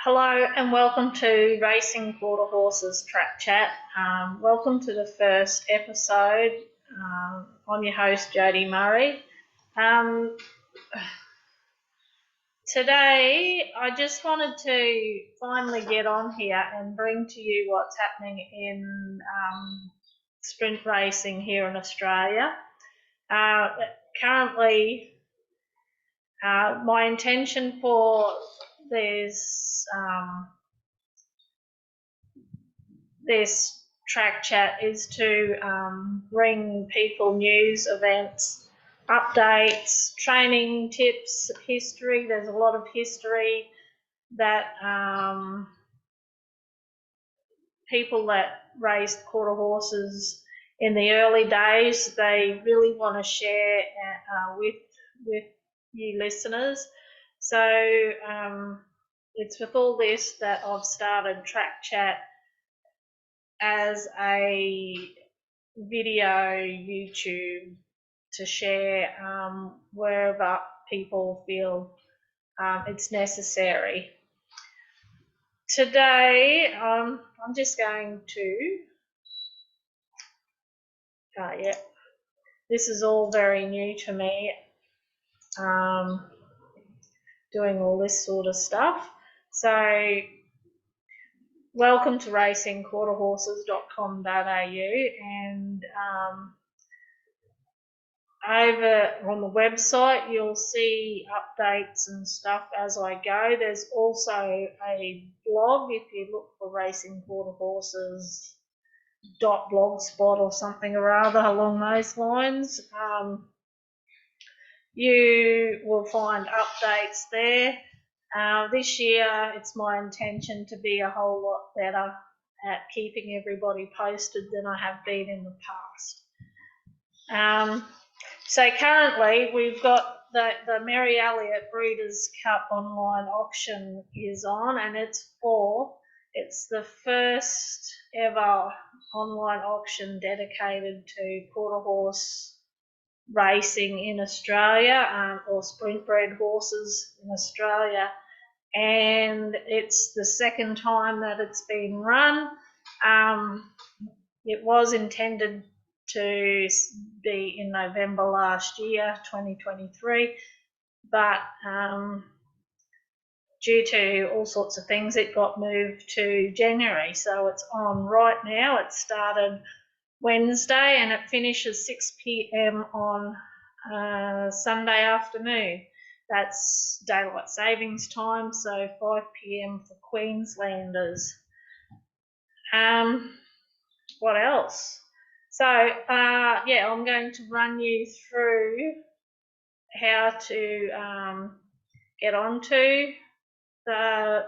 Hello and welcome to Racing Quarter Horses Track Chat. Welcome to the first episode. I'm your host Jodie Murray. Today I just wanted to finally get on here and bring to you what's happening in sprint racing here in Australia. Currently, my intention for this track chat is to bring people news, events, updates, training tips, history. There's a lot of history that people that raced quarter horses in the early days, they really want to share with you listeners. So it's with all this that I've started Track Chat as a video YouTube to share wherever people feel it's necessary. Today I'm just going to this is all very new to me, doing all this sort of stuff. So welcome to racingquarterhorses.com.au, and over on the website you'll see updates and stuff as I go. There's also a blog if you look for Racing Quarter Horses .blogspot or something or other along those lines. You will find updates there. This year it's my intention to be a whole lot better at keeping everybody posted than I have been in the past. So currently we've got the Merrie Elliott Breeders' Cup online auction is on, and it's the first ever online auction dedicated to quarter horse racing in Australia, or sprint bred horses in Australia, and it's the second time that it's been run. It was intended to be in November last year, 2023, but due to all sorts of things it got moved to January, so it's on right now. It started Wednesday and it finishes 6 p.m. on Sunday afternoon. That's daylight savings time, so 5 p.m. for Queenslanders. What else? So I'm going to run you through how to get onto the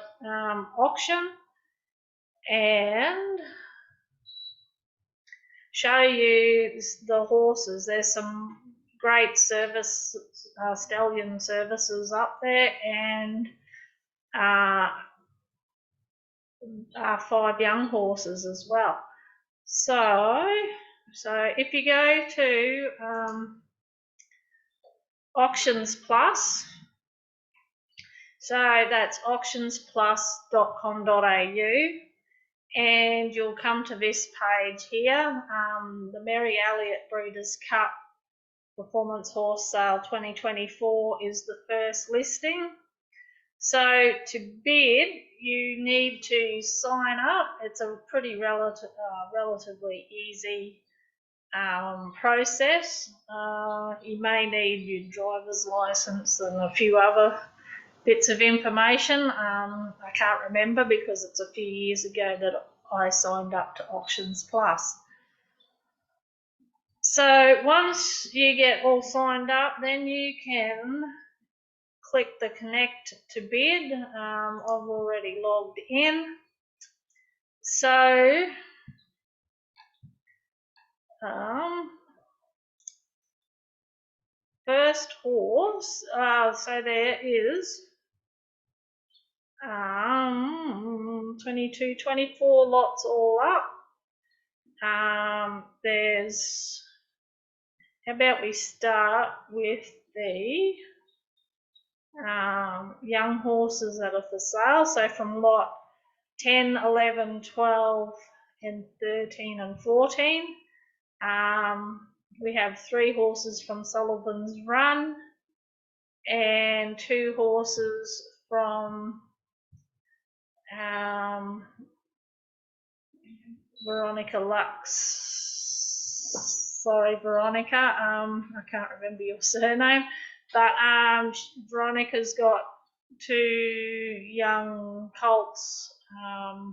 auction and show you the horses. There's some great stallion services up there, and 5 young horses as well. So if you go to Auctions Plus, so that's auctionsplus.com.au, and you'll come to this page here. The Merrie Elliott Breeders' Cup Performance Horse Sale 2024 is the first listing. So to bid, you need to sign up. It's a pretty relatively easy process. You may need your driver's license and a few other bits of information. I can't remember because it's a few years ago that I signed up to Auctions Plus. So once you get all signed up, then you can click the connect to bid. I've already logged in. So first horse, so there is 22, 24 lots all up. There's, how about we start with the young horses that are for sale. So from lot 10, 11, 12 and 13 and 14. We have 3 horses from Sullivan's Run and 2 horses from Veronica Lux. Sorry, Veronica. I can't remember your surname, but Veronica's got 2 young colts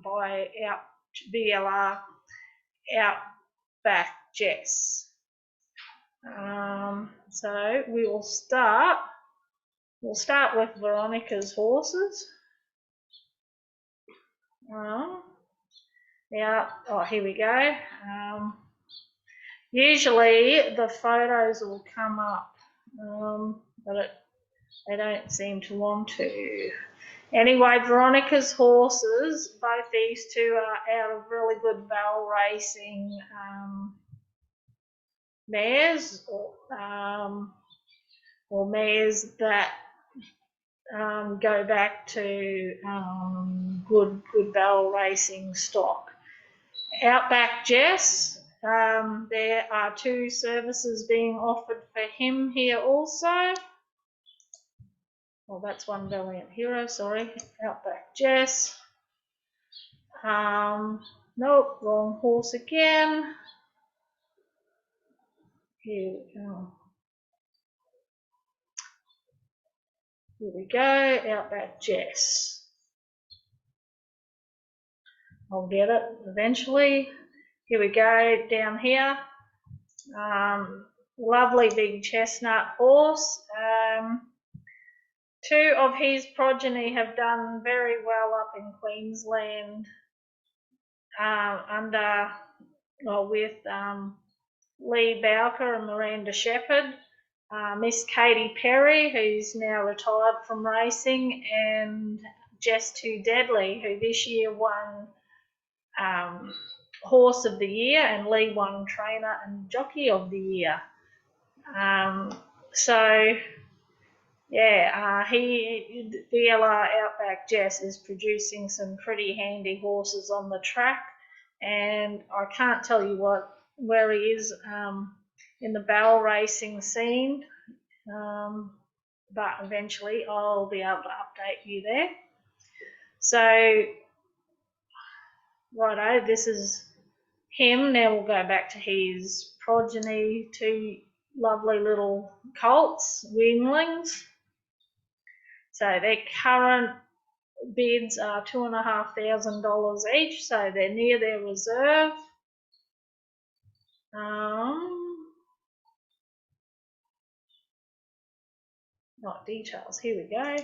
by VLR Outback Jess. So we will start. We'll start with Veronica's horses. Yeah. Oh, here we go. Usually the photos will come up, but they don't seem to want to. Anyway, Veronica's horses, both these 2 are out of really good barrel racing mares, or mares that go back to good barrel racing stock. Outback Jess, there are 2 services being offered for him here also. Well, that's one Valiant Hero, sorry. Outback Jess. Nope, wrong horse again. Here we go. Here we go, Outback Jess. I'll get it eventually. Here we go, down here. Lovely big chestnut horse. 2 of his progeny have done very well up in Queensland with Lee Bowker and Miranda Shepherd. Miss Katie Perry, who's now retired from racing, and Jess Too Deadly, who this year won Horse of the Year, and Lee won Trainer and Jockey of the Year. VLR Outback Jess is producing some pretty handy horses on the track, and I can't tell you where he is in the barrel racing scene, but eventually I'll be able to update you there. So, righto, this is him. Now we'll go back to his progeny, 2 lovely little colts, weanlings. So their current bids are $2,500 each, so they're near their reserve. Not details, here we go.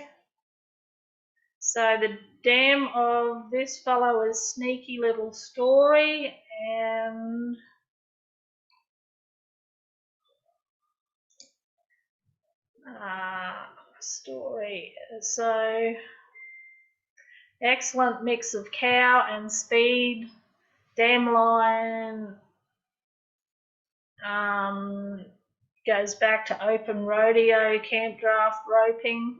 So the dam of this fellow is Sneaky Little Story, and Story. So excellent mix of cow and speed. Dam line goes back to open rodeo, camp draft roping,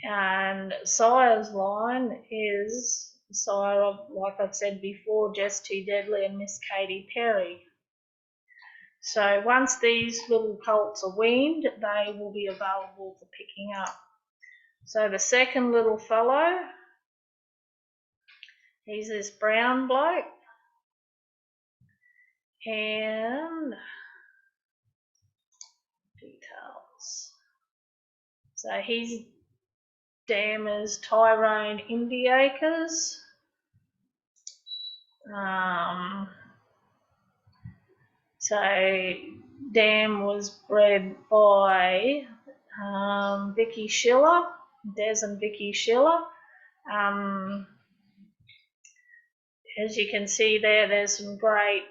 and sire's line is sire of, like I've said before, Jess Too Deadly and Miss Katie Perry. So once these little colts are weaned, they will be available for picking up. So the second little fellow, he's this brown bloke, and details. So his dam is Tyrone Indiacres. So dam was bred by Vicky Schiller, Des and Vicky Schiller. As you can see there, there's some great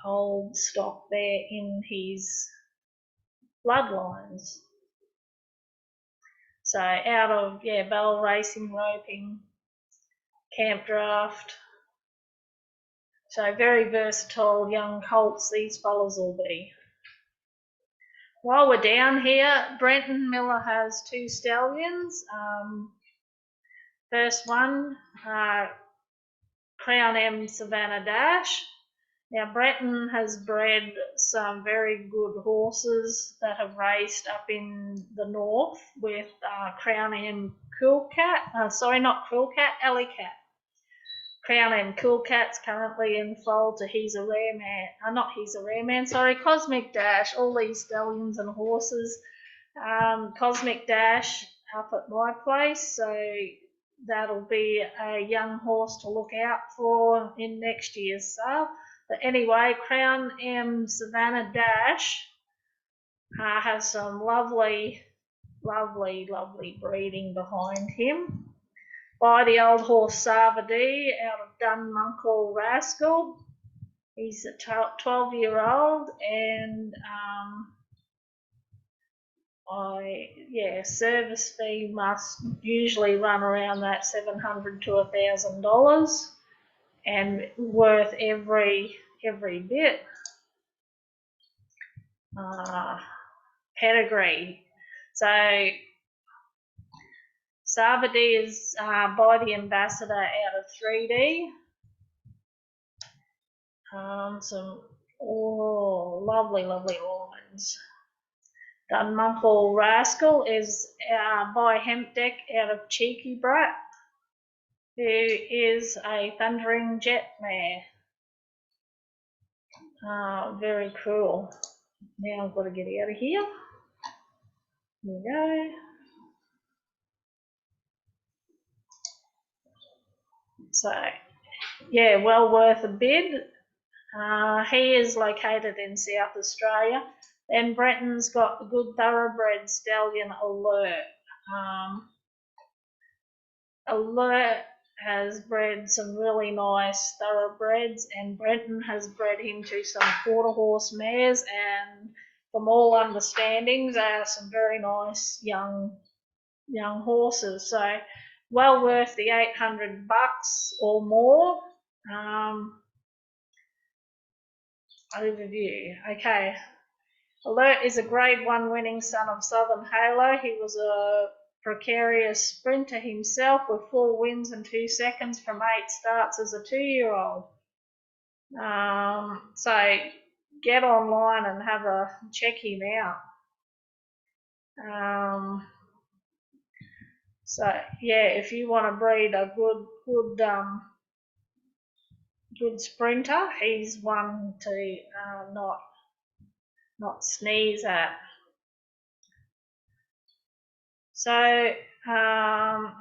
old stock there in his bloodlines. So out of barrel racing, roping, camp draft. So very versatile young colts these fellas will be. While we're down here, Brenton Miller has 2 stallions. First one, Crown M Savannah Dash. Now, Brenton has bred some very good horses that have raced up in the north with Crown M Cool Cat. Not Cool Cat, Alley Cat. Crown M Cool Cat's currently in foal to He's a Rare Man. Cosmic Dash. All these stallions and horses. Cosmic Dash up at my place, so that'll be a young horse to look out for in next year's sale. But anyway, Crown M Savannah Dash has some lovely breeding behind him. By the old horse Savadi out of Dunmunkle Rascal. He's a 12-year-old, and service fee must usually run around that $700 to $1,000, and worth every bit. Pedigree. So Savadi is by the Ambassador out of 3D. Some lovely lines. Dunmunkle Rascal is by Hempdeck out of Cheeky Brat, who is a Thundering Jet mare. Very cool. Now I've got to get out of here. Here we go. So, yeah, well worth a bid. He is located in South Australia. Then Brenton's got the good thoroughbred stallion Elliott. Elliott has bred some really nice thoroughbreds, and Brenton has bred him to some quarter horse mares, and from all understandings, they are some very nice young horses. So well worth the $800 or more. Overview. Okay. Elliott is a Grade 1 winning son of Southern Halo. He was a precarious sprinter himself with 4 wins and 2 seconds from 8 starts as a 2-year-old. So get online and have a check him out. So yeah, if you want to breed a good sprinter, he's one to not sneeze at. So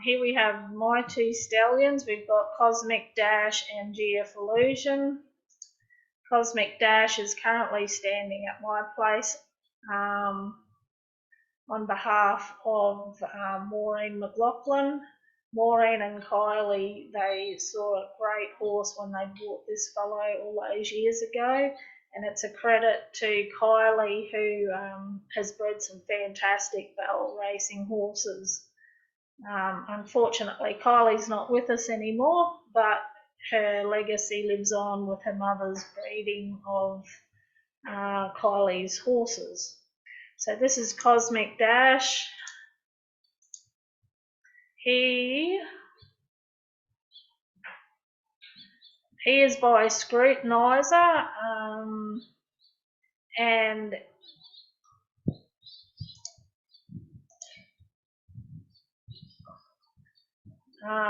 here we have my 2 stallions. We've got Cosmic Dash and GF Illusion. Cosmic Dash is currently standing at my place on behalf of Maureen McLaughlin. Maureen and Kylie, they saw a great horse when they bought this fellow all those years ago, and it's a credit to Kylie, who has bred some fantastic barrel racing horses. Unfortunately, Kylie's not with us anymore, but her legacy lives on with her mother's breeding of Kylie's horses. So this is Cosmic Dash. He is by Scrutinizer, and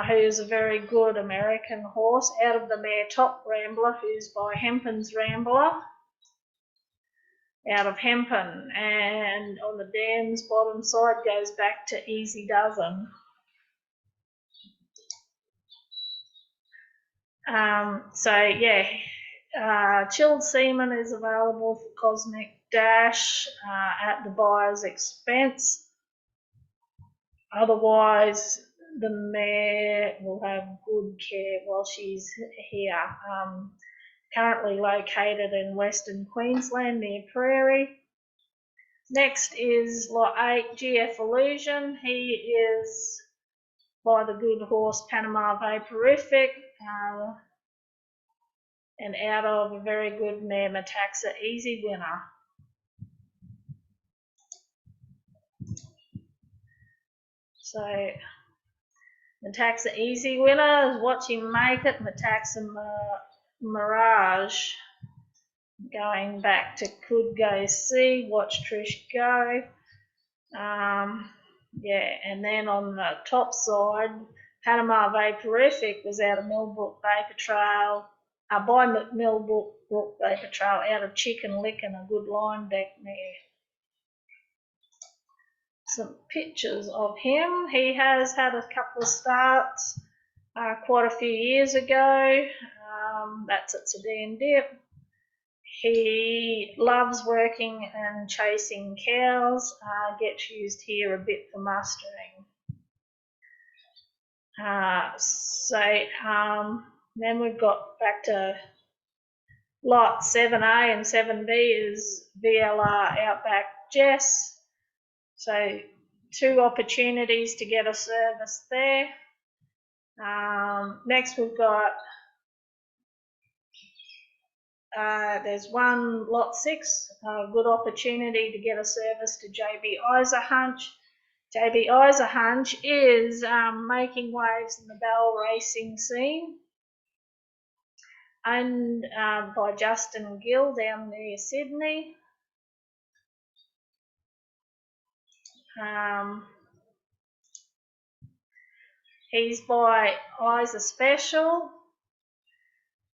who's a very good American horse out of the mare Top Rambler, who's by Hempen's Rambler out of Hempen, and on the dam's bottom side goes back to Easy Dozen. So yeah, chilled semen is available for Cosmic Dash at the buyer's expense. Otherwise, the mare will have good care while she's here. Currently located in Western Queensland near Prairie. Next is Lot 8, GF Illusion. He is by the good horse Panama Vaporific, and out of a very good mare Metaxa Easy Winner. So Metaxa Easy winner, Watch Him Make It, Metaxa Mirage. Going back to Could Go See, Watch Trish Go. Yeah, and then on the top side, Panama Vaporific was out of Millbrook Vapor Trail, by Millbrook Vapor Trail, out of Chicken Lick and a good line deck there. Some pictures of him. He has had a couple of starts quite a few years ago. That's at Sedan Dip. He loves working and chasing cows, gets used here a bit for mustering. Then we've got back to lot 7A and 7B is VLR Outback Jess. So 2 opportunities to get a service there. Next we've got there's one lot 6, a good opportunity to get a service to JB Eiserhunch. JB Eiserhunch is making waves in the barrel racing scene, owned by Justin Gill down near Sydney. He's by Isa Special,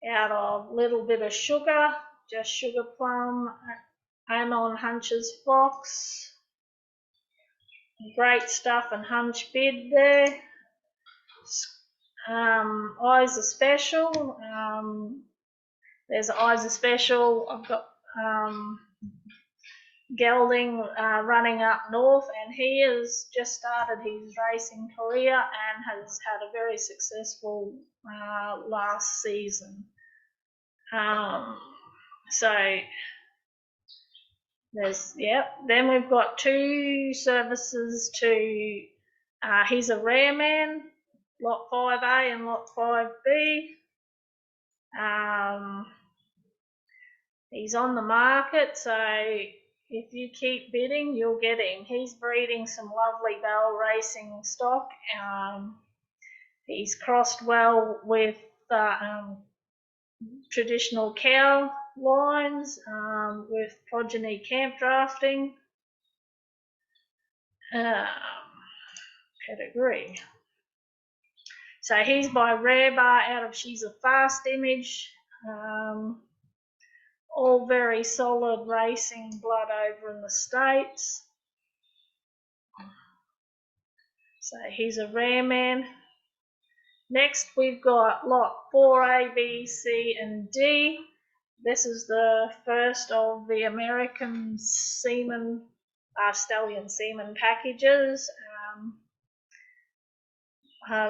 out of Little Bit of Sugar, Just Sugar Plum, Amon Hunch's Fox. Great stuff and Hunch bid there. Isa Special. There's Isa Special. I've got gelding running up north, and he has just started his racing career and has had a very successful last season. So there's, then we've got 2 services to, he's a rare man, lot 5A and lot 5B. He's on the market, so if you keep bidding, you'll get him. He's breeding some lovely barrel racing stock. He's crossed well with traditional cow lines with progeny camp drafting. Pedigree. So he's by Rare Bar out of She's a Fast Image. All very solid racing blood over in the States. So he's a rare man. Next we've got lot 4A, B, C and D. This is the first of the American semen, stallion semen packages.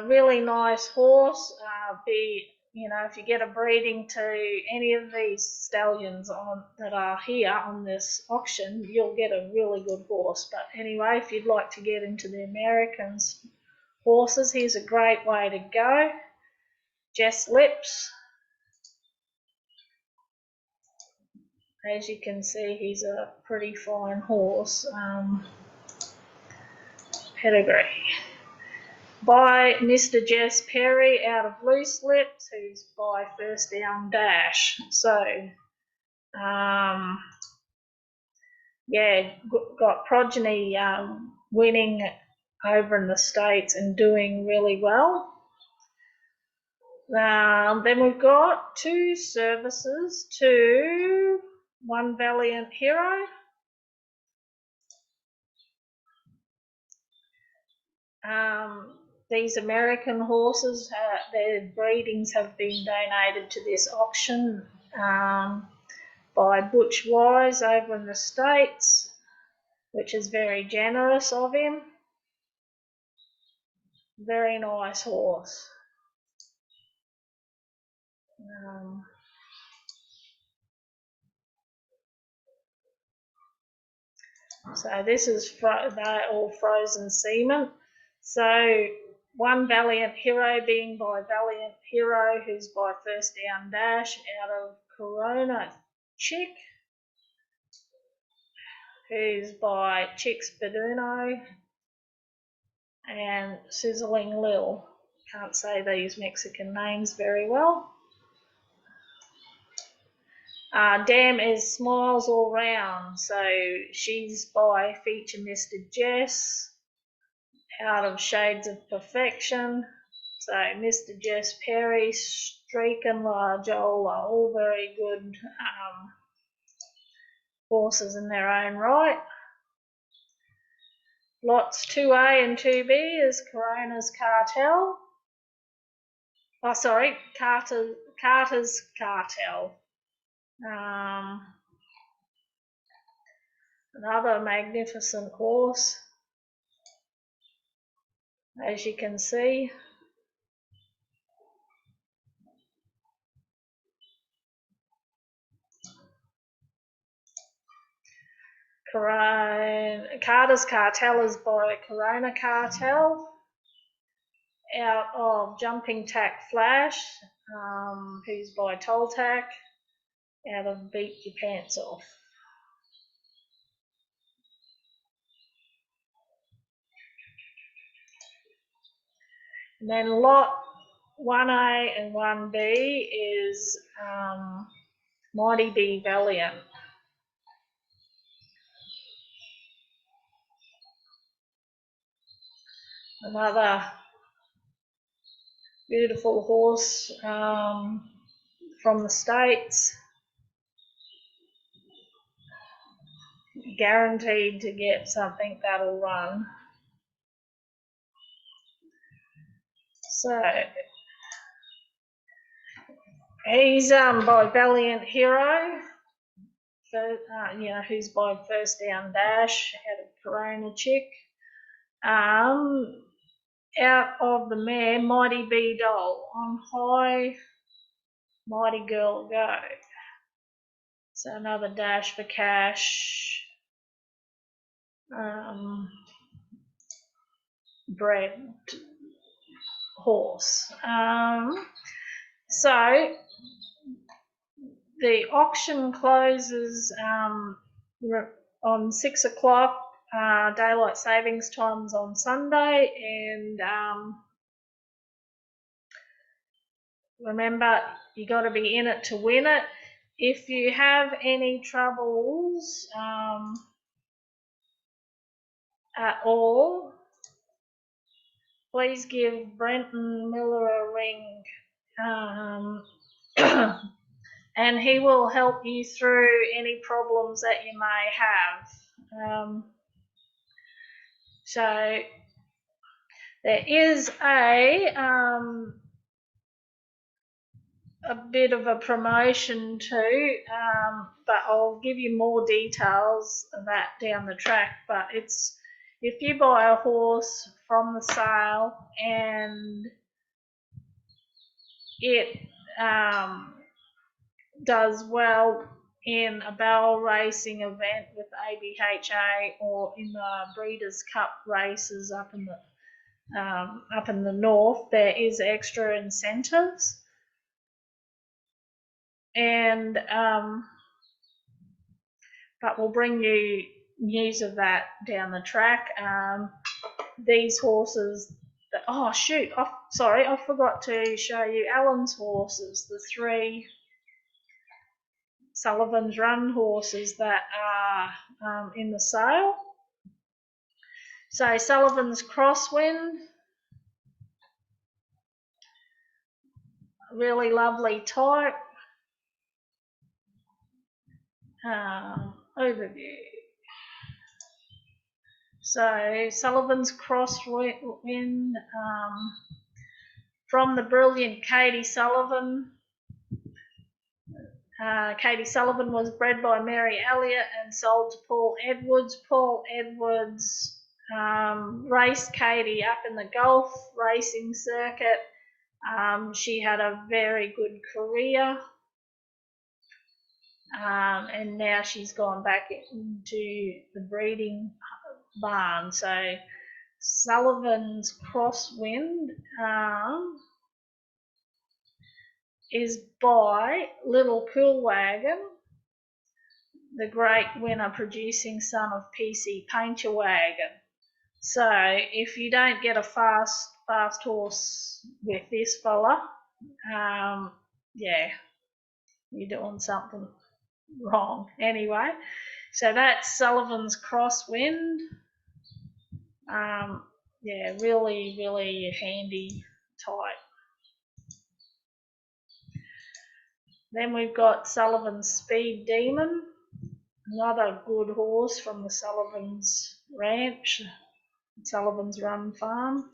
Really nice horse. If you get a breeding to any of these stallions that are here on this auction, you'll get a really good horse. But anyway, if you'd like to get into the Americans horses, here's a great way to go. Jess Lips. As you can see, he's a pretty fine horse. Pedigree. By Mr. Jess Perry out of Loose Lips, who's by First Down Dash. So, got progeny winning over in the States and doing really well. Then we've got 2 services to One Valiant Hero. These American horses, their breedings have been donated to this auction by Butch Wise over in the States, which is very generous of him. Very nice horse. So this is they're all frozen semen. So One Valiant Hero being by Valiant Hero, who's by First Down Dash out of Corona Chick. who's by Chicks Baduno, and Sizzling Lil. Can't say these Mexican names very well. Dam is Smiles All Round, so she's by Feature Mr. Jess, out of Shades of Perfection. So Mr. Jess Perry, Streak and La Joel are all very good horses in their own right. Lots 2A and 2B is Corona's Cartel. Oh, sorry, Carter's Cartel. Another magnificent horse, as you can see. Carter's Cartel is by Corona Cartel, out of Jumping Tack Flash, who's by Toltac, out of Beat Your Pants Off. And then lot 1A and 1B is Mighty Be Valiant. Another beautiful horse from the States. Guaranteed to get something that'll run. So he's by Valiant Hero, who's by First Down Dash, out of Corona Chick. Out of the mare, Mighty Be Doll, on high, Mighty Girl Go. So another Dash for Cash bred horse. So the auction closes on 6 o'clock. Daylight savings times on Sunday, and remember, you got to be in it to win it. If you have any troubles at all, please give Brenton Miller a ring, and he will help you through any problems that you may have. So there is a bit of a promotion too, but I'll give you more details of that down the track. But it's, if you buy a horse from the sale and it does well in a barrel racing event with ABHA or in the Breeders' Cup races up in the north, there is extra incentives. And but we'll bring you news of that down the track. These horses, I forgot to show you Alan's horses, the 3 Sullivan's Run horses that are in the sale. So Sullivan's Crosswind, really lovely type. Overview. So Sullivan's Crosswind, from the brilliant Katie Sullivan. Katie Sullivan was bred by Merrie Elliott and sold to Paul Edwards. Paul Edwards raced Katie up in the golf racing circuit. She had a very good career. And now she's gone back into the breeding barn. So Sullivan's Crosswind is by Little Cool Wagon, the great winner producing son of PC Paint Your Wagon. So if you don't get a fast horse with this fella, yeah, you're doing something wrong. Anyway, so that's Sullivan's Crosswind. Yeah, really, really handy type. Then we've got Sullivan's Speed Demon, another good horse from the Sullivan's Ranch, Sullivan's Run Farm.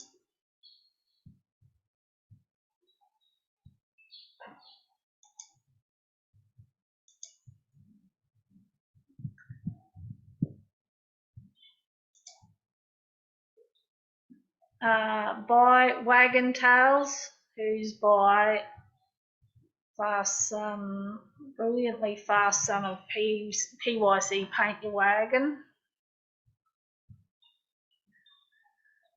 By Wagon Tails, who's by brilliantly fast son of PYC Paint Your Wagon.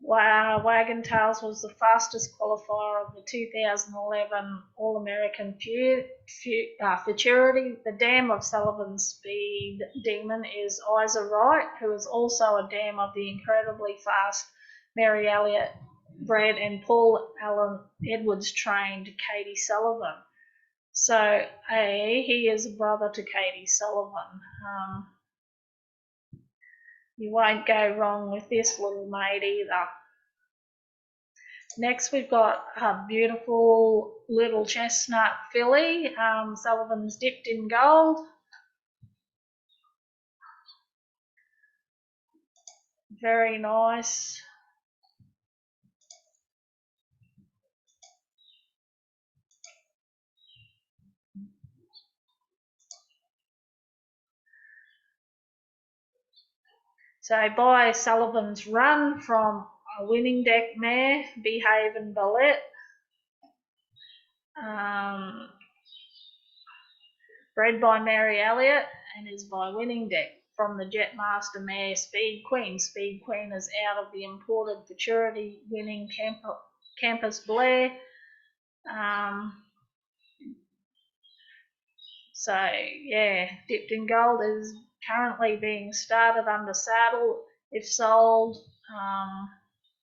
Wagon Tails was the fastest qualifier of the 2011 All-American Futurity. The dam of Sullivan's Speed Demon is Isa Wright, who is also a dam of the incredibly fast Merrie Elliott bred and Paul Allen Edwards trained Katie Sullivan. So he is a brother to Katie Sullivan. You won't go wrong with this little mate either. Next we've got a beautiful little chestnut filly, Sullivan's Dipped in Gold. Very nice. So by Sullivan's Run from a winning deck mare, Behave and Ballet. Bred by Merrie Elliott and is by winning deck from the Jetmaster mare Speed Queen. Speed Queen is out of the imported Futurity winning Campus Blair. So yeah, Dipped in Gold is currently being started under saddle. If sold,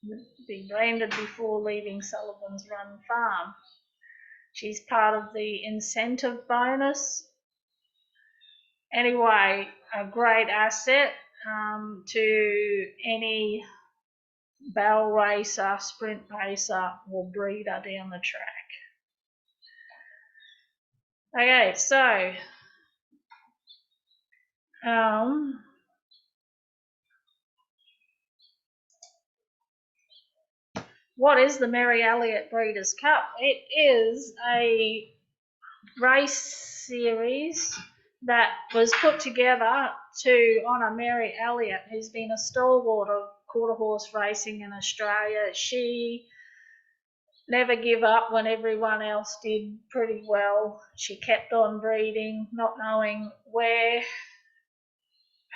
would be branded before leaving Sullivan's Run Farm. She's part of the incentive bonus. Anyway, a great asset to any barrel racer, sprint racer, or breeder down the track. Okay, so what is the Merrie Elliott Breeders' Cup? It is a race series that was put together to honour Merrie Elliott, who's been a stalwart of quarter horse racing in Australia. She never gave up when everyone else did pretty well. She kept on breeding, not knowing where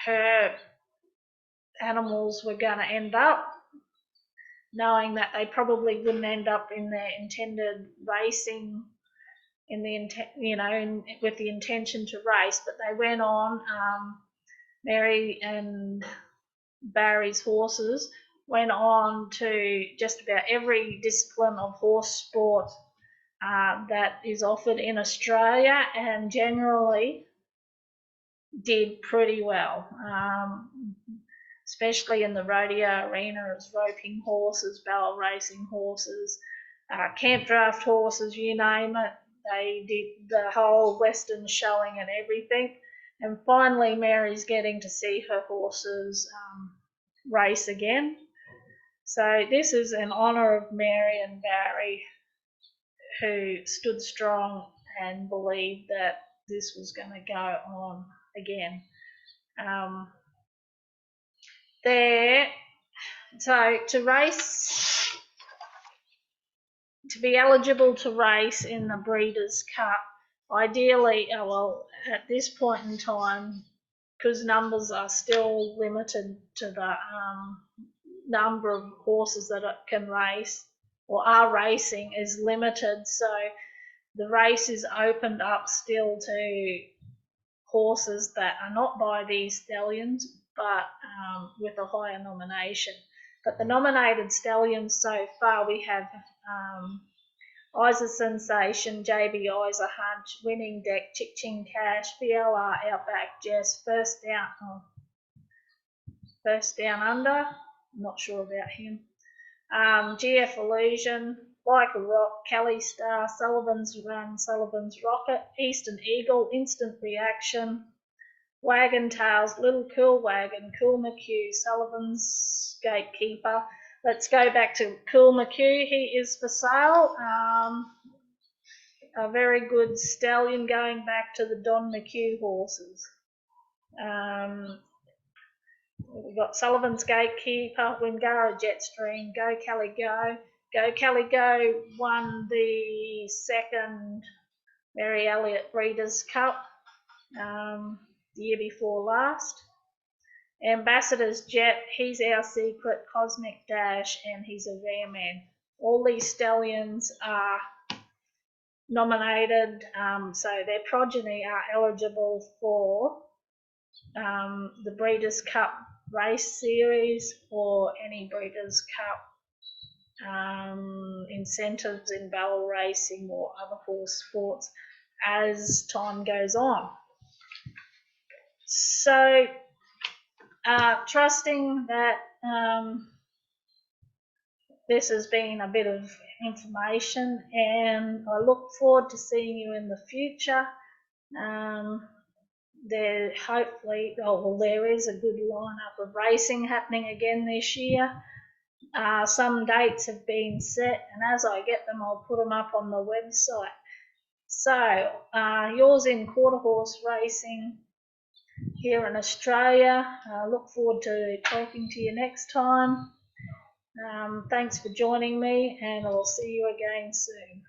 her animals were going to end up, knowing that they probably wouldn't end up in their intended racing, with the intention to race, but they went on. Merrie and Barry's horses went on to just about every discipline of horse sport that is offered in Australia, and generally did pretty well, especially in the rodeo arena as roping horses, barrel racing horses, camp draft horses, you name it. They did the whole Western showing and everything. And finally, Mary's getting to see her horses race again. So this is in honour of Merrie and Barry, who stood strong and believed that this was going to go on again. So to be eligible to race in the Breeders' Cup, ideally, at this point in time, because numbers are still limited to the number of horses that can race or are racing is limited, so the race is opened up still to horses that are not by these stallions, but with a higher nomination. But the nominated stallions so far, we have Isa Sensation, JB Isa Hunch, Winning Deck, Chick Ching Cash, VLR Outback Jess, First Down Under. I'm not sure about him. GF Illusion, Like a Rock, Kelly Star, Sullivan's Run, Sullivan's Rocket, Eastern Eagle, Instant Reaction, Wagon Tails, Little Cool Wagon, Cool McHugh, Sullivan's Gatekeeper. Let's go back to Cool McHugh. He is for sale. A very good stallion going back to the Don McHugh horses. We've got Sullivan's Gatekeeper, Wingara Jetstream, Go Kelly Go. Go Kelly Go won the second Merrie Elliott Breeders' Cup the year before last. Ambassador's Jet, he's our secret, Cosmic Dash, and he's a rare man. All these stallions are nominated, so their progeny are eligible for the Breeders' Cup race series or any Breeders' Cup incentives in barrel racing or other horse sports as time goes on. So trusting that this has been a bit of information, and I look forward to seeing you in the future. There is a good lineup of racing happening again this year. Some dates have been set, and as I get them, I'll put them up on the website. So yours in quarter horse racing here in Australia. Look forward to talking to you next time. Thanks for joining me, and I'll see you again soon.